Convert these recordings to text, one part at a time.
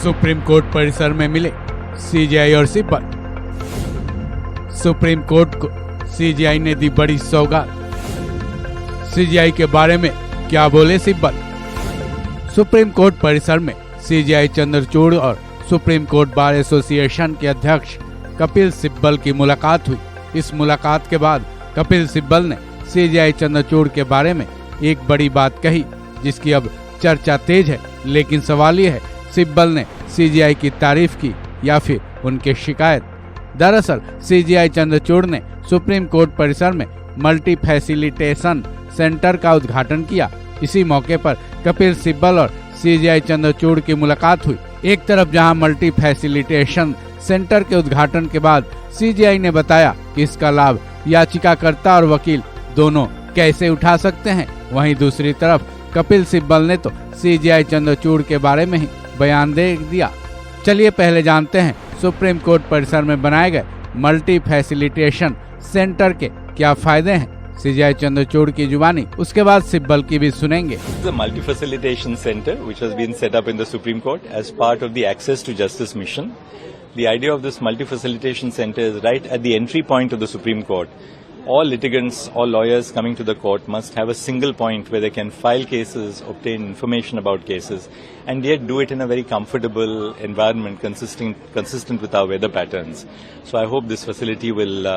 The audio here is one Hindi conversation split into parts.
सुप्रीम कोर्ट परिसर में मिले सीजेआई और सिब्बल। सुप्रीम कोर्ट को सीजेआई ने दी बड़ी सौगात। सीजेआई के बारे में क्या बोले सिब्बल। सुप्रीम कोर्ट परिसर में सीजेआई चंद्रचूड़ और सुप्रीम कोर्ट बार एसोसिएशन के अध्यक्ष कपिल सिब्बल की मुलाकात हुई। इस मुलाकात के बाद कपिल सिब्बल ने सीजेआई चंद्रचूड़ के बारे में एक बड़ी बात कही, जिसकी अब चर्चा तेज है। लेकिन सवाल ये है, सिब्बल ने सीजेआई की तारीफ की या फिर उनकी शिकायत। दरअसल सीजेआई चंद्रचूड़ ने सुप्रीम कोर्ट परिसर में मल्टी फैसिलिटेशन सेंटर का उद्घाटन किया। इसी मौके पर कपिल सिब्बल और सीजेआई चंद्रचूड़ की मुलाकात हुई। एक तरफ जहां मल्टी फैसिलिटेशन सेंटर के उद्घाटन के बाद सीजेआई ने बताया कि इसका लाभ याचिकाकर्ता और वकील दोनों कैसे उठा सकते हैं, वहीं दूसरी तरफ कपिल सिब्बल ने तो सीजेआई चंद्रचूड़ के बारे में ही बयान दे दिया। चलिए पहले जानते हैं सुप्रीम कोर्ट परिसर में बनाए गए मल्टी फैसिलिटेशन सेंटर के क्या फायदे हैं। सीजेआई चंद्रचूड़ की जुबानी, उसके बाद सिब्बल की भी सुनेंगे। The multi facilitation center which has been set up in the Supreme Court as part of the Access to Justice mission. The idea of this multi facilitation center is right at the entry point of the Supreme Court. All litigants, all lawyers coming to the court must have a single point where they can file cases, obtain information about cases, and yet do it in a very comfortable environment consistent with our weather patterns. So I hope this facility will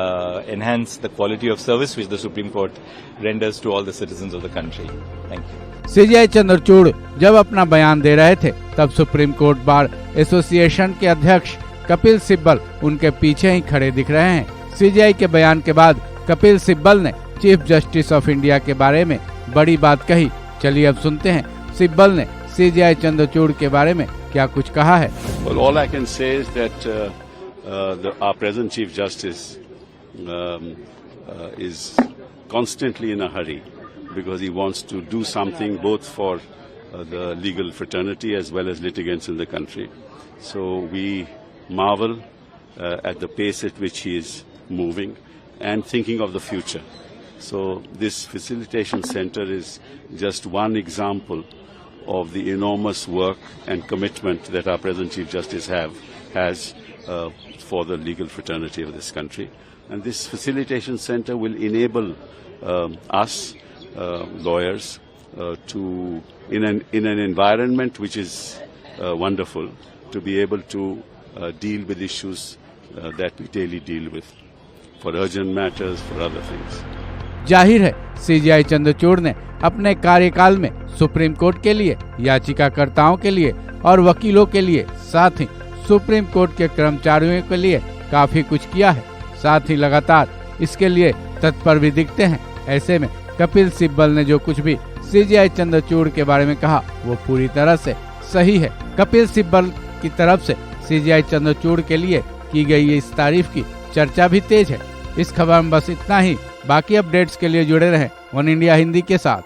enhance the quality of service which the Supreme Court renders to all the citizens of the country. Thank you. CJI Chandrachud जब अपना बयान दे रहे थे, तब सुप्रीम कोर्ट बार एसोसिएशन के अध्यक्ष कपिल सिब्बल उनके पीछे ही खड़े दिख रहे हैं। सीजेआई के बयान के बाद कपिल सिब्बल ने चीफ जस्टिस ऑफ इंडिया के बारे में बड़ी बात कही। चलिए अब सुनते हैं सिब्बल ने सीजेआई चंद्रचूड़ के बारे में क्या कुछ कहा है। Well, all I can say is that our present Chief Justice is constantly in a hurry because he wants to do something both for the legal fraternity as well as litigants in the country. So we marvel at the pace at which he is moving and thinking of the future. So this facilitation center is just one example of the enormous work and commitment that our present Chief Justice has for the legal fraternity of this country. And this facilitation center will enable us lawyers to, in an environment which is wonderful, to be able to deal with issues that we daily deal with. For urgent matters, for other things. जाहिर है सीजेआई चंद्रचूड़ ने अपने कार्यकाल में सुप्रीम कोर्ट के लिए, याचिकाकर्ताओं के लिए और वकीलों के लिए, साथ ही सुप्रीम कोर्ट के कर्मचारियों के लिए काफी कुछ किया है। साथ ही लगातार इसके लिए तत्पर भी दिखते हैं। ऐसे में कपिल सिब्बल ने जो कुछ भी सीजेआई चंद्रचूड़ के बारे में कहा, वो पूरी तरह से सही है। कपिल सिब्बल की तरफ से सीजेआई चंद्रचूड़ के लिए की गई इस तारीफ की चर्चा भी तेज है। इस खबर में बस इतना ही। बाकी अपडेट्स के लिए जुड़े रहें वन इंडिया हिंदी के साथ।